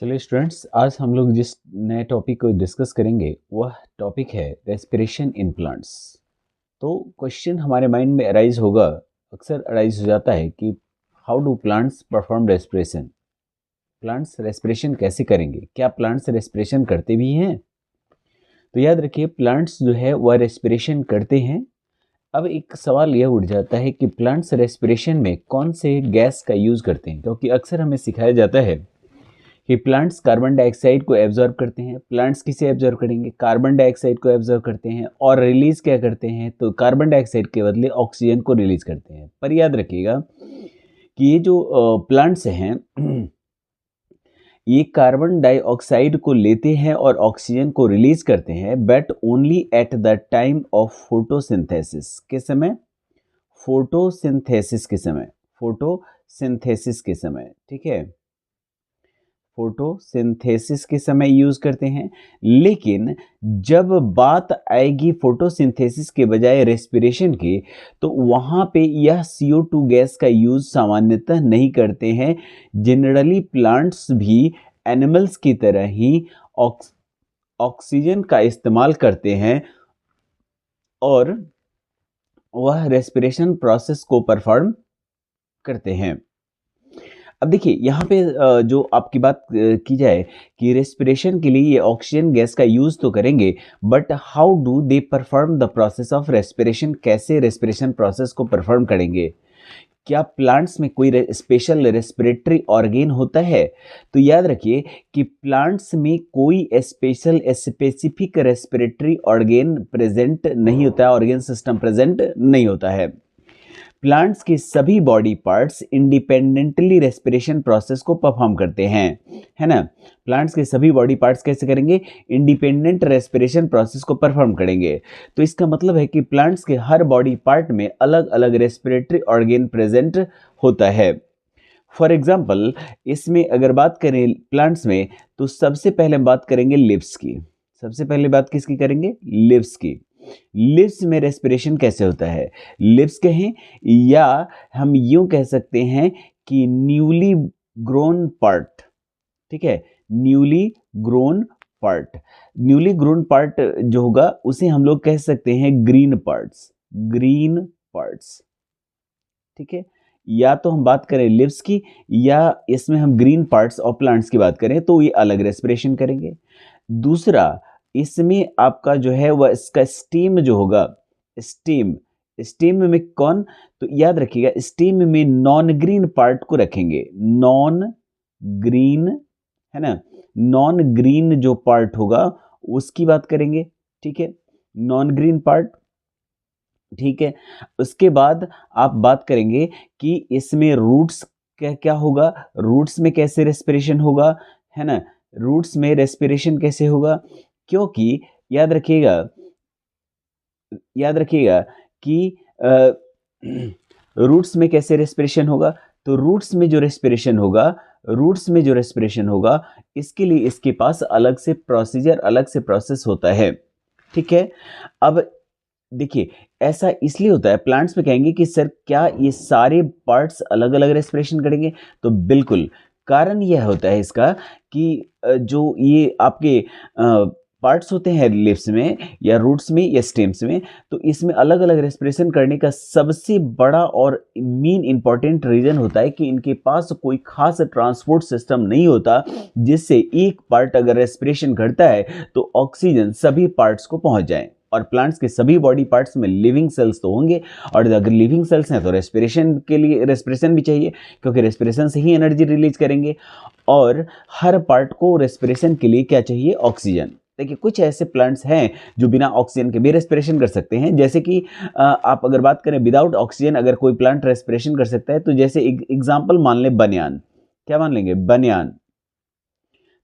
चलिए स्टूडेंट्स, आज हम लोग जिस नए टॉपिक को डिस्कस करेंगे वह टॉपिक है रेस्पिरेशन इन प्लांट्स। तो क्वेश्चन हमारे माइंड में अराइज होगा, अक्सर अराइज हो जाता है कि how do plants perform respiration. Plants respiration कैसे करेंगे? क्या प्लांट्स रेस्पिरेशन करते भी हैं? तो याद रखिए, प्लांट्स जो है वह रेस्पिरेशन करते हैं। अब एक सवाल यह उठ जाता है कि प्लांट्स रेस्पिरेशन में कौन से गैस का यूज़ करते हैं, क्योंकि अक्सर हमें सिखाया जाता है कि प्लांट्स कार्बन डाइऑक्साइड को एब्जॉर्ब करते हैं। प्लांट्स किसे एब्जॉर्ब करेंगे? कार्बन डाइऑक्साइड को एब्जॉर्ब करते हैं और रिलीज क्या करते हैं? तो कार्बन डाइऑक्साइड के बदले ऑक्सीजन को रिलीज करते हैं। पर याद रखिएगा कि ये जो प्लांट्स हैं ये कार्बन डाइऑक्साइड को लेते हैं और ऑक्सीजन को रिलीज करते हैं, but only at the time of photosynthesis के समय। फोटोसिंथेसिस के समय, फोटोसिंथेसिस के समय, ठीक है, फोटोसिंथेसिस के समय यूज करते हैं। लेकिन जब बात आएगी फोटोसिंथेसिस के बजाय रेस्पिरेशन की, तो वहाँ पे यह CO2 गैस का यूज सामान्यतः नहीं करते हैं। जनरली प्लांट्स भी एनिमल्स की तरह ही ऑक्सीजन का इस्तेमाल करते हैं और वह रेस्पिरेशन प्रोसेस को परफॉर्म करते हैं। अब देखिए यहाँ पे जो आपकी बात की जाए कि रेस्पिरेशन के लिए ये ऑक्सीजन गैस का यूज़ तो करेंगे, but how do they perform the process of respiration? कैसे रेस्पिरेशन प्रोसेस को परफॉर्म करेंगे? क्या प्लांट्स में कोई स्पेशल रेस्पिरेटरी ऑर्गेन होता है? तो याद रखिए कि प्लांट्स में कोई स्पेसिफिक रेस्पिरेटरी ऑर्गेन प्रेजेंट नहीं होता है, ऑर्गेन सिस्टम प्रेजेंट नहीं होता है। प्लांट्स के सभी body parts independently respiration process को परफॉर्म करते हैं, है ना। प्लांट्स के सभी बॉडी पार्ट्स कैसे करेंगे? इंडिपेंडेंट रेस्पिरेशन प्रोसेस को परफॉर्म करेंगे। तो इसका मतलब है कि प्लांट्स के हर बॉडी पार्ट में अलग अलग रेस्पिरेटरी ऑर्गेन प्रेजेंट होता है। फॉर एग्जाम्पल, इसमें अगर बात करें प्लांट्स में, तो सबसे पहले हम बात करेंगे लिप्स की। सबसे पहले बात किसकी करेंगे? लिप्स की। लिप्स में रेस्पिरेशन कैसे होता है? लिप्स कहें या हम यूं कह सकते हैं कि न्यूली ग्रोन पार्ट, ठीक है, newly grown part. Newly grown part जो होगा उसे हम लोग कह सकते हैं ग्रीन पार्ट्स, ग्रीन पार्ट्स, ठीक है। या तो हम बात करें लिप्स की, या इसमें हम ग्रीन पार्ट्स और प्लांट्स की बात करें तो ये अलग रेस्पिरेशन करेंगे। दूसरा, इसमें आपका जो है वह इसका स्टेम जो होगा, स्टेम, स्टेम में कौन? तो याद रखिएगा स्टेम में नॉन ग्रीन पार्ट को रखेंगे, नॉन ग्रीन, है ना। नॉन ग्रीन जो पार्ट होगा उसकी बात करेंगे, ठीक है, नॉन ग्रीन पार्ट, ठीक है। उसके बाद आप बात करेंगे कि इसमें रूट्स क्या क्या होगा, रूट्स में कैसे रेस्पिरेशन होगा, है ना। रूट्स में रेस्पिरेशन कैसे होगा? क्योंकि याद रखिएगा, याद रखिएगा कि रूट्स में कैसे रेस्पिरेशन होगा? तो रूट्स में जो रेस्पिरेशन होगा, रूट्स में जो रेस्पिरेशन होगा, इसके लिए इसके पास अलग से प्रोसीजर, अलग से प्रोसेस होता है, ठीक है। अब देखिए, ऐसा इसलिए होता है, प्लांट्स में कहेंगे कि सर क्या ये सारे पार्ट्स अलग अलग रेस्पिरेशन करेंगे? तो बिल्कुल, कारण यह होता है इसका कि जो ये आपके पार्ट्स होते हैं लिप्स में या रूट्स में या स्टेम्स में, तो इसमें अलग अलग रेस्पिरेशन करने का सबसे बड़ा और मेन इंपॉर्टेंट रीजन होता है कि इनके पास कोई खास ट्रांसपोर्ट सिस्टम नहीं होता, जिससे एक पार्ट अगर रेस्पिरेशन करता है तो ऑक्सीजन सभी पार्ट्स को पहुंच जाए। और प्लांट्स के सभी बॉडी पार्ट्स में लिविंग सेल्स तो होंगे, और अगर लिविंग सेल्स हैं तो रेस्पिरेशन के लिए रेस्पिरेशन भी चाहिए, क्योंकि रेस्पिरेशन से ही एनर्जी रिलीज करेंगे। और हर पार्ट को रेस्पिरेशन के लिए क्या चाहिए? ऑक्सीजन। देखिए, कुछ ऐसे प्लांट्स हैं जो बिना ऑक्सीजन के भी रेस्पिरेशन कर सकते हैं, जैसे कि आप अगर बात करें विदाउट ऑक्सीजन अगर कोई प्लांट रेस्पिरेशन कर सकता है, तो जैसे एग्जाम्पल मान लें बनियान। क्या मान लेंगे? बनियान।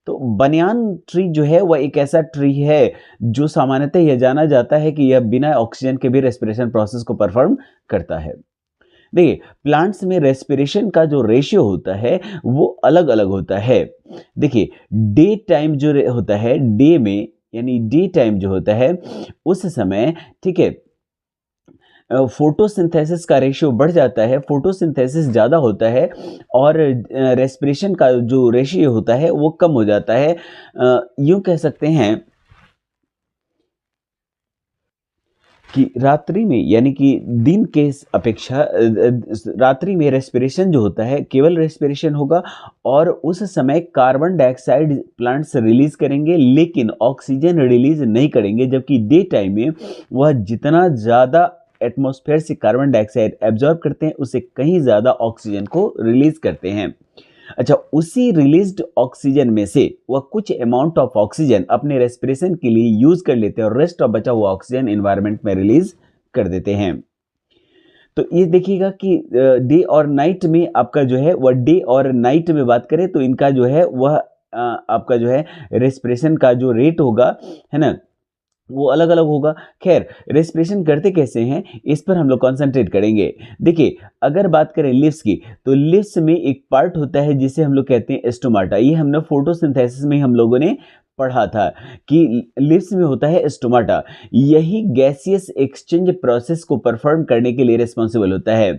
तो बनियान ट्री जो है वह एक ऐसा ट्री है जो सामान्यतः यह जाना जाता है कि यह बिना ऑक्सीजन के भी रेस्पिरेशन प्रोसेस को परफॉर्म करता है। देखिए, प्लांट्स में रेस्पिरेशन का जो रेशियो होता है वो अलग अलग होता है। देखिए, डे टाइम जो होता है, डे में यानी डे टाइम जो होता है उस समय, ठीक है, फोटोसिंथेसिस का रेशियो बढ़ जाता है, फोटोसिंथेसिस ज़्यादा होता है और रेस्पिरेशन का जो रेशियो होता है वो कम हो जाता है। यूँ कह सकते हैं कि रात्रि में यानी कि दिन के अपेक्षा रात्रि में रेस्पिरेशन जो होता है केवल रेस्पिरेशन होगा और उस समय कार्बन डाइऑक्साइड प्लांट्स रिलीज करेंगे लेकिन ऑक्सीजन रिलीज नहीं करेंगे, जबकि डे टाइम में वह जितना ज़्यादा एटमॉस्फेयर से कार्बन डाइऑक्साइड एब्जॉर्ब करते हैं उससे कहीं ज़्यादा ऑक्सीजन को रिलीज करते हैं। अच्छा, उसी रिलीज्ड ऑक्सीजन में से वह कुछ अमाउंट ऑफ ऑक्सीजन अपने रेस्पिरेशन के लिए यूज कर लेते हैं और रेस्ट ऑफ बचा हुआ ऑक्सीजन एनवायरनमेंट में रिलीज कर देते हैं। तो ये देखिएगा कि डे और नाइट में आपका जो है वह डे और नाइट में बात करें तो इनका जो है वह आपका जो है रेस्पिरेशन का जो रेट होगा, है ना, वो अलग अलग होगा। खैर, रेस्पिरेशन करते कैसे हैं इस पर हम लोग कॉन्सेंट्रेट करेंगे। देखिए, अगर बात करें लिप्स की तो लिप्स में एक पार्ट होता है जिसे हम लोग कहते हैं स्टोमाटा। ये हमने फोटोसिंथेसिस में हम लोगों ने पढ़ा था कि लिप्स में होता है स्टोमाटा। यही गैसियस एक्सचेंज प्रोसेस को परफॉर्म करने के लिए रिस्पॉन्सिबल होता है।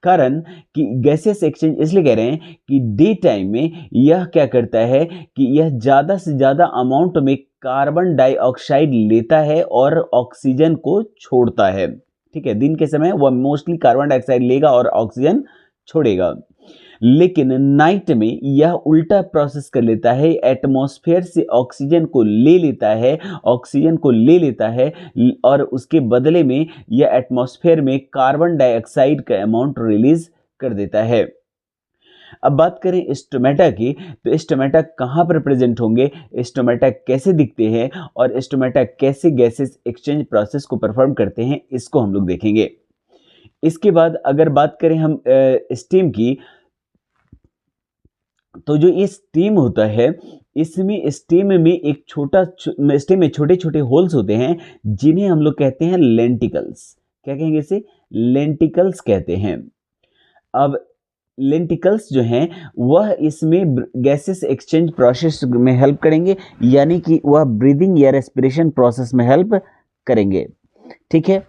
कारण कि गैसियस एक्सचेंज इसलिए कह रहे हैं कि डे टाइम में यह क्या करता है कि यह ज़्यादा से ज़्यादा अमाउंट में कार्बन डाइऑक्साइड लेता है और ऑक्सीजन को छोड़ता है। ठीक है, दिन के समय वह मोस्टली कार्बन डाइऑक्साइड लेगा और ऑक्सीजन छोड़ेगा, लेकिन नाइट में यह उल्टा प्रोसेस कर लेता है, एटमॉस्फेयर से ऑक्सीजन को ले लेता है, ऑक्सीजन को ले लेता है और उसके बदले में यह एटमॉस्फेयर में कार्बन डाइऑक्साइड का अमाउंट रिलीज कर देता है। अब बात करें स्टोमेटा की तो स्टोमेटा कहाँ पर प्रेजेंट होंगे, स्टोमेटा कैसे दिखते हैं और स्टोमेटा कैसे गैसेस एक्सचेंज प्रोसेस को परफॉर्म करते हैं, इसको हम लोग देखेंगे। इसके बाद अगर बात करें हम स्टीम की तो जो ये स्टीम होता है इसमें स्टीम में एक स्टीम में छोटे छोटे होल्स होते हैं जिन्हें हम लोग कहते हैं लेंटिकल्स। क्या कहेंगे इसे? लेंटिकल्स कहते हैं। अब लेंटिकल्स जो हैं वह इसमें गैसेस एक्सचेंज प्रोसेस में हेल्प करेंगे, यानी कि वह ब्रीदिंग या रेस्पिरेशन प्रोसेस में हेल्प करेंगे। ठीक है,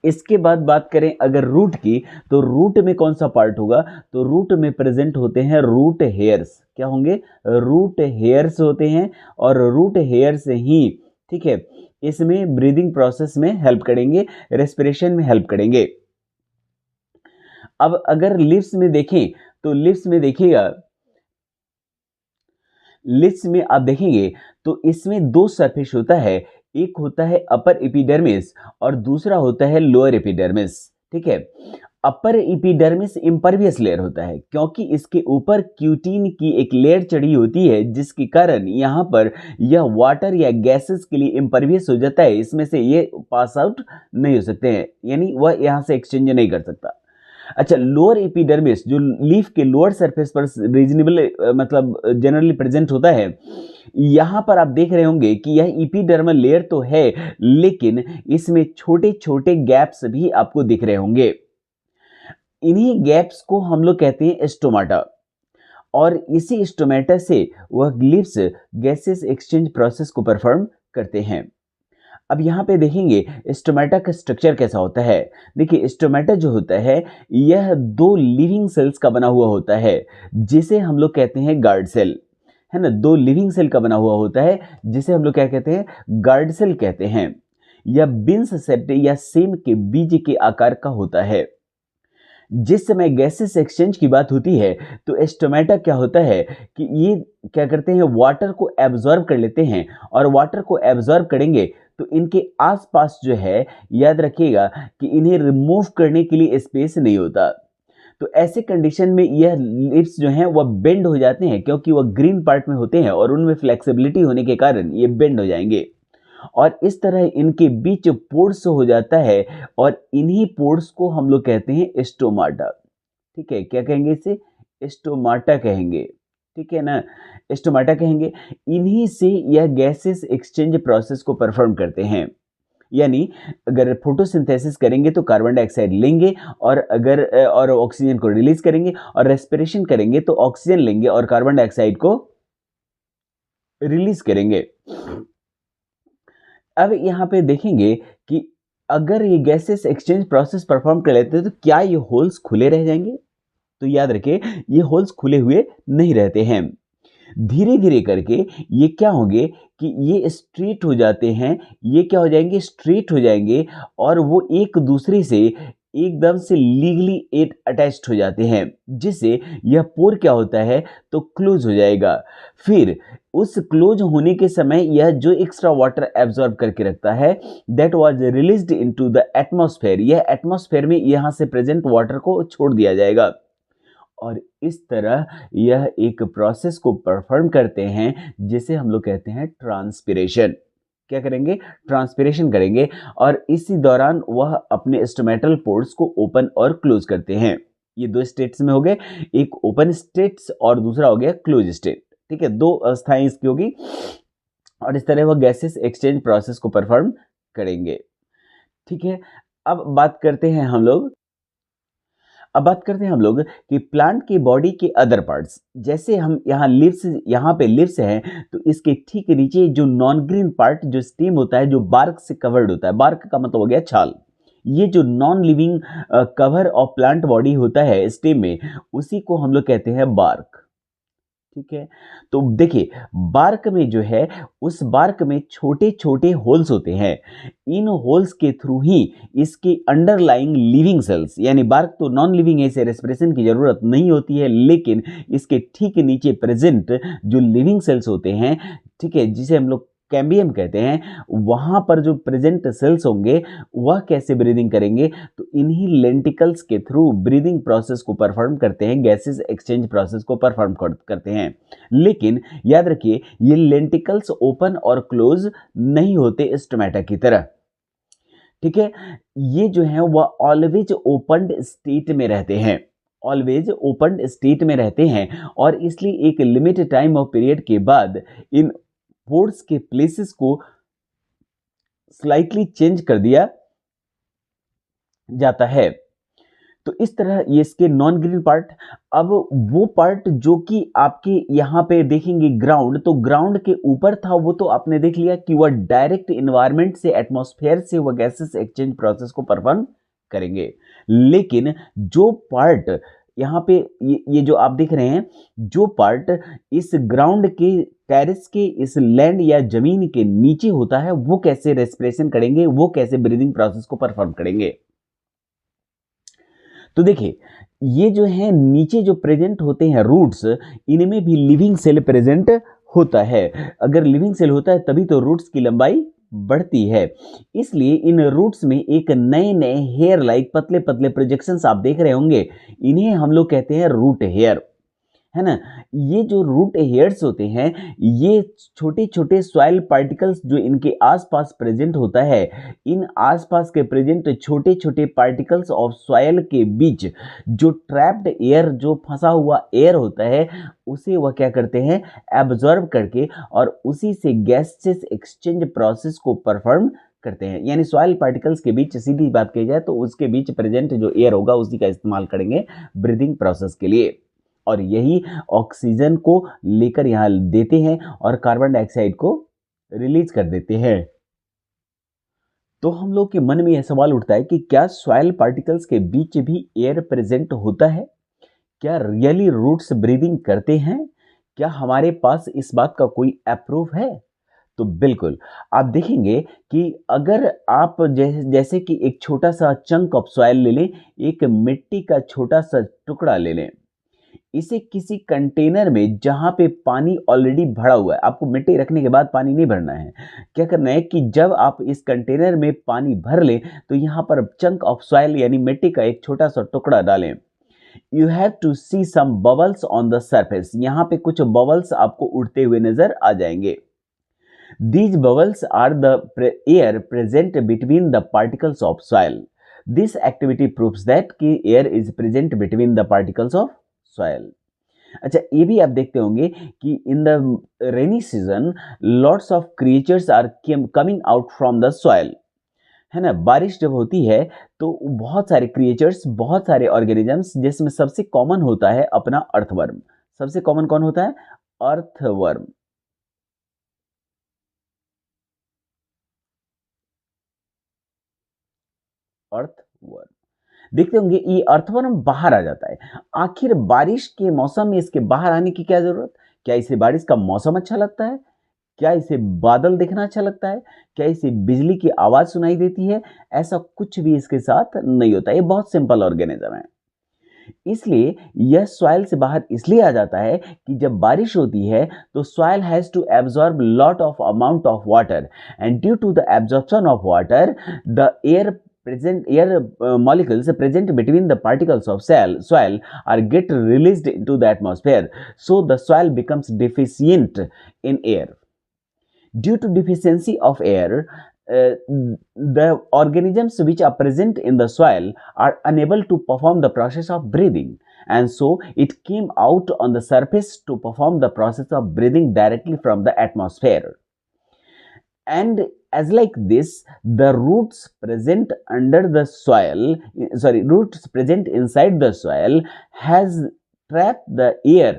इसके बाद बात करें अगर रूट की तो रूट में कौन सा पार्ट होगा, तो रूट में प्रेजेंट होते हैं रूट हेयर्स। क्या होंगे? रूट हेयर्स होते हैं और रूट हेयर्स ही, ठीक है, इसमें ब्रीदिंग प्रोसेस में हेल्प करेंगे, रेस्पिरेशन में हेल्प करेंगे। अब अगर लिप्स में देखें तो लिप्स में देखिएगा, लिप्स में आप देखेंगे तो इसमें दो सरफेस होता है, एक होता है अपर एपिडर्मिस और दूसरा होता है लोअर एपिडर्मिस। ठीक है, अपर एपिडर्मिस इम्परवियस लेयर होता है क्योंकि इसके ऊपर क्यूटीन की एक लेयर चढ़ी होती है जिसके कारण यहाँ पर यह वाटर या गैसेस के लिए इम्परवियस हो जाता है, इसमें से ये पास आउट नहीं हो सकते हैं, यानी वह यहाँ से एक्सचेंज नहीं कर सकता। अच्छा, लोअर एपिडर्मिस जो लीफ के लोअर सरफेस पर रीजनेबल मतलब जनरली प्रेजेंट होता है, यहां पर आप देख रहे होंगे कि यह एपिडर्मल लेयर तो है लेकिन इसमें छोटे छोटे गैप्स भी आपको दिख रहे होंगे। इन्हीं गैप्स को हम लोग कहते हैं स्टोमाटा और इसी स्टोमाटा से वह लिप्स गैसेस एक्सचेंज प्रोसेस को परफॉर्म करते हैं। अब यहाँ पे देखेंगे स्टोमेटा का स्ट्रक्चर कैसा होता है। देखिए, स्टोमेटा जो होता है यह दो लिविंग सेल्स का बना हुआ होता है जिसे हम लोग कहते हैं गार्ड सेल, है ना। दो लिविंग सेल का बना हुआ होता है जिसे हम लोग क्या कहते हैं? गार्ड सेल कहते हैं। यह बीन्स सेप्टे या सेम के बीज के आकार का होता है। जिस समय गैसेस एक्सचेंज की बात होती है तो स्टोमेटा क्या होता है कि ये क्या करते हैं? वाटर को एब्जॉर्ब कर लेते हैं और वाटर को एब्जॉर्ब करेंगे तो इनके आसपास जो है, याद रखिएगा कि इन्हें रिमूव करने के लिए स्पेस नहीं होता। तो ऐसे कंडीशन में यह लिप्स जो हैं वह बेंड हो जाते हैं क्योंकि वह ग्रीन पार्ट में होते हैं और उनमें फ्लेक्सिबिलिटी होने के कारण ये बेंड हो जाएंगे और इस तरह इनके बीच पोर्स हो जाता है और इन्हीं पोर्स को हम लोग कहते हैं स्टोमाटा। ठीक है, क्या कहेंगे इसे? स्टोमाटा कहेंगे। ठीक है ना, स्टोमाटा कहेंगे। इन्हीं से यह गैसेस एक्सचेंज प्रोसेस को परफॉर्म करते हैं, यानी अगर फोटोसिंथेसिस करेंगे तो कार्बन डाइऑक्साइड लेंगे और अगर और ऑक्सीजन को रिलीज करेंगे और रेस्पिरेशन करेंगे तो ऑक्सीजन लेंगे और कार्बन डाइऑक्साइड को रिलीज करेंगे। अब यहाँ पे देखेंगे कि अगर ये गैसेस एक्सचेंज प्रोसेस परफॉर्म कर लेते हैं तो क्या ये होल्स खुले रह जाएंगे? तो याद रखें, ये होल्स खुले हुए नहीं रहते हैं। धीरे धीरे करके ये क्या होंगे कि ये स्ट्रेट हो जाते हैं, ये क्या हो जाएंगे, स्ट्रेट हो जाएंगे, और वो एक दूसरे से एकदम से लीगली एट अटैच्ड हो जाते हैं, जिससे यह पोर क्या होता है, तो क्लोज हो जाएगा। फिर उस क्लोज होने के समय यह जो एक्स्ट्रा वाटर एब्जॉर्ब करके रखता है, that was released into the atmosphere, यह एटमॉस्फेयर में यहाँ से प्रेजेंट वाटर को छोड़ दिया जाएगा। और इस तरह यह एक प्रोसेस को परफॉर्म करते हैं जिसे हम लोग कहते हैं ट्रांसपिरेशन। क्या करेंगे? ट्रांसपिरेशन करेंगे, और इसी दौरान वह अपने स्टोमेटल पोर्स को ओपन और क्लोज करते हैं। ये दो स्टेट्स में हो गए, एक ओपन स्टेट्स और दूसरा हो गया क्लोज स्टेट। ठीक है, दो अवस्थाएं इसकी होगी, और इस तरह वह गैसेस एक्सचेंज प्रोसेस को परफॉर्म करेंगे। ठीक है, अब बात करते हैं हम लोग कि प्लांट की बॉडी के अदर पार्ट्स। जैसे हम यहाँ पे लिव्स हैं, तो इसके ठीक नीचे जो नॉन ग्रीन पार्ट, जो स्टेम होता है, जो बार्क से कवर्ड होता है, बार्क का मतलब हो गया छाल, ये जो non living cover of plant body होता है स्टेम में, उसी को हम लोग कहते हैं बार्क। ठीक है, तो देखिए, बार्क में जो है, उस बार्क में छोटे छोटे होल्स होते हैं। इन होल्स के थ्रू ही इसके अंडरलाइंग लिविंग सेल्स, यानी बार्क तो नॉन लिविंग है, इसे रेस्पिरेशन की जरूरत नहीं होती है, लेकिन इसके ठीक नीचे प्रेजेंट जो लिविंग सेल्स होते हैं, ठीक है, जिसे हम लोग कैम्बियम कहते हैं, वहां पर जो प्रेजेंट सेल्स होंगे, वह कैसे ब्रीदिंग करेंगे, तो इन्हीं लेंटिकल्स के थ्रू ब्रीदिंग प्रोसेस को परफॉर्म करते हैं, गैसेस एक्सचेंज प्रोसेस को परफॉर्म करते हैं। लेकिन याद रखिए, ये लेंटिकल्स ओपन और क्लोज नहीं होते स्टोमेटा की तरह। ठीक है, ये जो है वह ऑलवेज ओपन स्टेट में रहते हैं, ऑलवेज ओपन स्टेट में रहते हैं, और इसलिए एक लिमिटेड टाइम ऑफ पीरियड के बाद इन पोर्स के प्लेसेस को स्लाइटली चेंज कर दिया जाता है। तो इस तरह ये इसके नॉन ग्रीन पार्ट। अब वो पार्ट जो कि आपके यहाँ पे देखेंगे ग्राउंड, तो ग्राउंड के ऊपर था, वो तो आपने देख लिया कि वह डायरेक्ट इन्वायरमेंट से, एटमॉस्फेयर से वह गैसेस एक्सचेंज प्रोसेस को परफॉर्म करेंगे। लेकिन जो पार्ट यहाँ पे ये जो आप देख रहे हैं, जो पार्ट इस ग्राउंड के, टेरेस के, इस लैंड या जमीन के नीचे होता है, वो कैसे रेस्पिरेशन करेंगे, वो कैसे ब्रीदिंग प्रोसेस को परफॉर्म करेंगे। तो देखिए, ये जो है नीचे जो प्रेजेंट होते हैं रूट्स, इनमें भी लिविंग सेल प्रेजेंट होता है। अगर लिविंग सेल होता है तभी तो रूट्स की लंबाई बढ़ती है। इसलिए इन रूट्स में एक नए नए हेयर लाइक पतले पतले प्रोजेक्शंस आप देख रहे होंगे, इन्हें हम लोग कहते हैं रूट हेयर, है ना। ये जो रूट हेयर्स होते हैं, ये छोटे छोटे सॉइल पार्टिकल्स जो इनके आसपास प्रेजेंट होता है, इन आसपास के प्रेजेंट छोटे छोटे पार्टिकल्स ऑफ सॉइल के बीच जो ट्रैप्ड एयर, जो फंसा हुआ एयर होता है, उसे वह क्या करते हैं, एब्जॉर्ब करके, और उसी से गैसेस एक्सचेंज प्रोसेस को परफॉर्म करते हैं। यानी सॉइल पार्टिकल्स के बीच, सीधी बात कही जाए तो उसके बीच प्रेजेंट जो एयर होगा, उसी का इस्तेमाल करेंगे ब्रीदिंग प्रोसेस के लिए, और यही ऑक्सीजन को लेकर यहाँ देते हैं और कार्बन डाइऑक्साइड को रिलीज कर देते हैं। तो हम लोग के मन में यह सवाल उठता है कि क्या सॉइल पार्टिकल्स के बीच भी एयर प्रेजेंट होता है? क्या रियली रूट्स ब्रीदिंग करते हैं? क्या हमारे पास इस बात का कोई अप्रूव है? तो बिल्कुल, आप देखेंगे कि अगर आप जैसे कि एक छोटा सा चंक ऑफ सॉइल ले लें, एक मिट्टी का छोटा सा टुकड़ा ले लें, इसे किसी कंटेनर में, जहां पे पानी ऑलरेडी भरा हुआ है, आपको मिट्टी रखने के बाद पानी नहीं भरना है। क्या करना है कि जब आप इस कंटेनर में पानी भर लें, तो यहां पर चंक ऑफ सॉइल यानी मिट्टी का एक छोटा सा टुकड़ा डालें। You have to see some bubbles on the surface, यहां पे कुछ बबल्स आपको उड़ते हुए नजर आ जाएंगे। These bubbles are the air present between the particles of soil. This activity proves that कि air is present between the particles of soil. अच्छा, ये भी आप देखते होंगे कि in the rainy season lots of creatures are coming out from the soil, है ना। बारिश जब होती है तो बहुत सारे क्रिएचर्स, बहुत सारे ऑर्गेनिजम्स, जिसमें सबसे कॉमन होता है अपना अर्थवर्म। सबसे कॉमन कौन होता है? अर्थवर्म। अर्थवर्म। देखते होंगे ये अर्थवर्म बाहर आ जाता है। आखिर बारिश के मौसम में इसके बाहर आने की क्या जरूरत? क्या इसे बारिश का मौसम अच्छा लगता है? क्या इसे बादल देखना अच्छा लगता है? क्या इसे बिजली की आवाज सुनाई देती है? ऐसा कुछ भी इसके साथ नहीं होता। ये बहुत सिंपल ऑर्गेनिज्म है। इसलिए यह सॉइल से बाहर इसलिए आ जाता है कि जब बारिश होती है तो soil has to absorb lot of amount of water, and due to the absorption of water the molecules present between the particles of soil are get released into the atmosphere, so the soil becomes deficient in air. Due to deficiency of air, the organisms which are present in the soil are unable to perform the process of breathing, and so it came out on the surface to perform the process of breathing directly from the atmosphere. And as like this, the roots present under the soil, roots present inside the soil has trapped the air,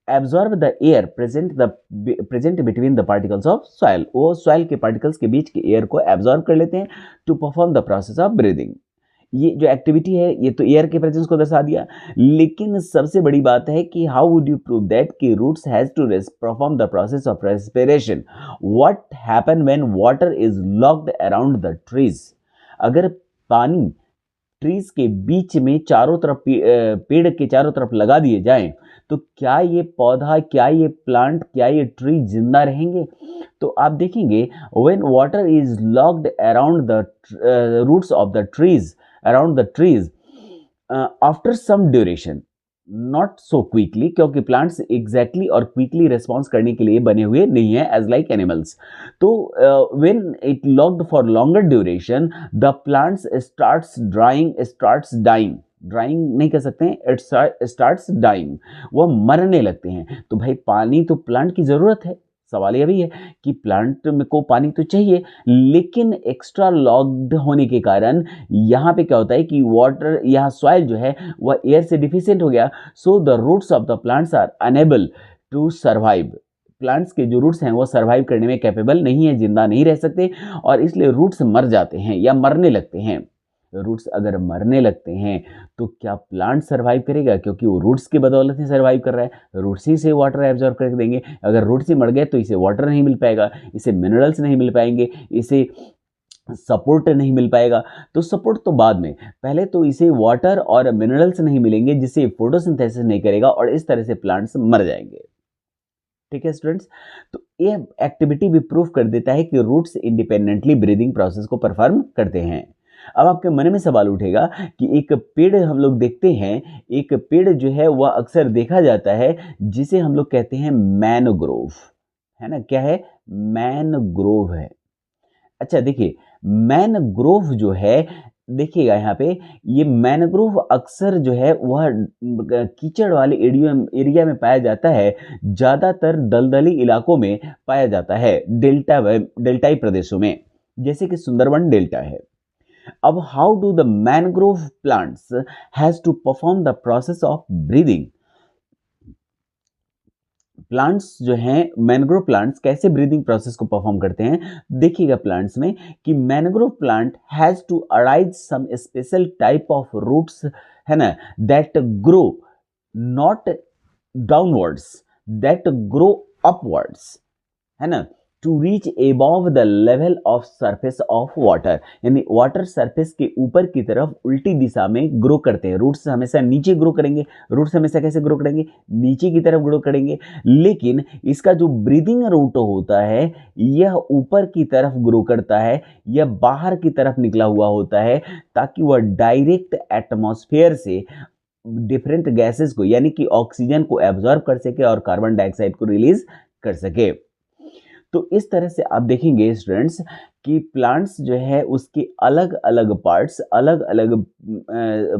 absorb the air present between the particles of soil. वो soil के particles के बीच के air को absorb कर लेते हैं to perform the process of breathing. ये जो एक्टिविटी है ये तो एयर के प्रेजेंस को दर्शा दिया, लेकिन सबसे बड़ी बात है कि how would you prove that कि roots has to perform the process of respiration. What happen when water is locked around the trees. अगर पानी ट्रीज के बीच में चारों तरफ पेड़ के चारों तरफ लगा दिए जाएं तो क्या ये पौधा, क्या ये प्लांट, क्या ये ट्री जिंदा रहेंगे? तो आप देखेंगे when water is locked around the roots of the trees, around the trees after some duration, not so quickly, क्योंकि प्लांट्स एग्जैक्टली और क्विकली रिस्पॉन्स करने के लिए बने हुए नहीं है एज लाइक एनिमल्स। तो when it locked for longer duration the plants starts dying, drying नहीं कर सकते हैं, इट स्टार्ट्स डाइंग, वह मरने लगते हैं। तो भाई पानी तो प्लांट की ज़रूरत है। सवाल यह भी है कि प्लांट को पानी तो चाहिए, लेकिन एक्स्ट्रा लॉक्ड होने के कारण यहाँ पे क्या होता है कि वाटर, यहाँ सॉइल जो है वह एयर से डिफिशिएंट हो गया। So the roots of the plants are unable to survive. Plants के जो रूट्स हैं वो सर्वाइव करने में कैपेबल नहीं है, जिंदा नहीं रह सकते, और इसलिए रूट्स मर जाते हैं या मरने लगते हैं। रूट्स अगर मरने लगते हैं तो क्या प्लांट सर्वाइव करेगा? क्योंकि वो रूट्स की बदौलत ही सर्वाइव कर रहा है, रूट्स ही से वाटर एब्जॉर्ब करके देंगे। अगर रूट्स ही मर गए तो इसे वाटर नहीं मिल पाएगा, इसे मिनरल्स नहीं मिल पाएंगे, इसे सपोर्ट नहीं मिल पाएगा। तो सपोर्ट तो बाद में, पहले तो इसे वाटर और मिनरल्स नहीं मिलेंगे जिससे फोटोसिंथेसिस नहीं करेगा, और इस तरह से प्लांट्स मर जाएंगे। ठीक है स्टूडेंट्स, तो ये एक्टिविटी भी प्रूव कर देता है कि रूट्स इंडिपेंडेंटली ब्रीदिंग प्रोसेस को परफॉर्म करते हैं। अब आपके मन में सवाल उठेगा कि एक पेड़ हम लोग देखते हैं, एक पेड़ जो है वह अक्सर देखा जाता है जिसे हम लोग कहते हैं मैनग्रोव, है ना? क्या है? मैनग्रोव है। अच्छा देखिए, मैनग्रोव जो है, देखिएगा यहाँ पे, ये मैनग्रोव अक्सर जो है वह कीचड़ वाले एरिया में पाया जाता है, ज़्यादातर दलदली इलाकों में पाया जाता है, डेल्टाई प्रदेशों में, जैसे कि सुंदरबन डेल्टा है। अब how do the mangrove plants has to perform the process of breathing. Plants जो हैं, मैनग्रोव प्लांट्स कैसे ब्रीदिंग प्रोसेस को परफॉर्म करते हैं? देखिएगा प्लांट्स में कि mangrove plant has to arise some special type of roots, है ना, that grow not downwards, that grow upwards, है ना, to reach above the level of surface of water, यानी वाटर सरफेस के ऊपर की तरफ उल्टी दिशा में ग्रो करते हैं। रूट्स हमेशा नीचे ग्रो करेंगे, रूट्स हमेशा कैसे ग्रो करेंगे? नीचे की तरफ ग्रो करेंगे, लेकिन इसका जो ब्रीदिंग रूट होता है यह ऊपर की तरफ ग्रो करता है, यह बाहर की तरफ निकला हुआ होता है, ताकि वह डायरेक्ट एटमॉस्फेयर से डिफरेंट गैसेस को, यानी कि ऑक्सीजन को एब्जॉर्ब कर सके और कार्बन डाइऑक्साइड को रिलीज कर सके। तो इस तरह से आप देखेंगे स्टूडेंट्स कि प्लांट्स जो है उसके अलग अलग पार्ट्स, अलग अलग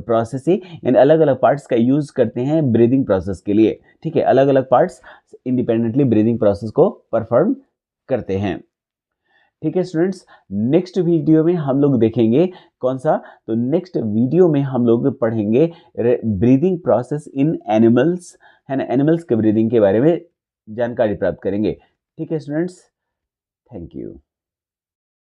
प्रोसेस से, यानी अलग अलग पार्ट्स का यूज करते हैं ब्रीदिंग प्रोसेस के लिए। ठीक है, अलग अलग पार्ट्स इंडिपेंडेंटली ब्रीदिंग प्रोसेस को परफॉर्म करते हैं। ठीक है स्टूडेंट्स, नेक्स्ट वीडियो में हम लोग देखेंगे कौन सा? तो नेक्स्ट वीडियो में हम लोग पढ़ेंगे ब्रीदिंग प्रोसेस इन एनिमल्स, है ना, एनिमल्स के ब्रीदिंग के बारे में जानकारी प्राप्त करेंगे। ठीक है स्टूडेंट्स, थैंक यू।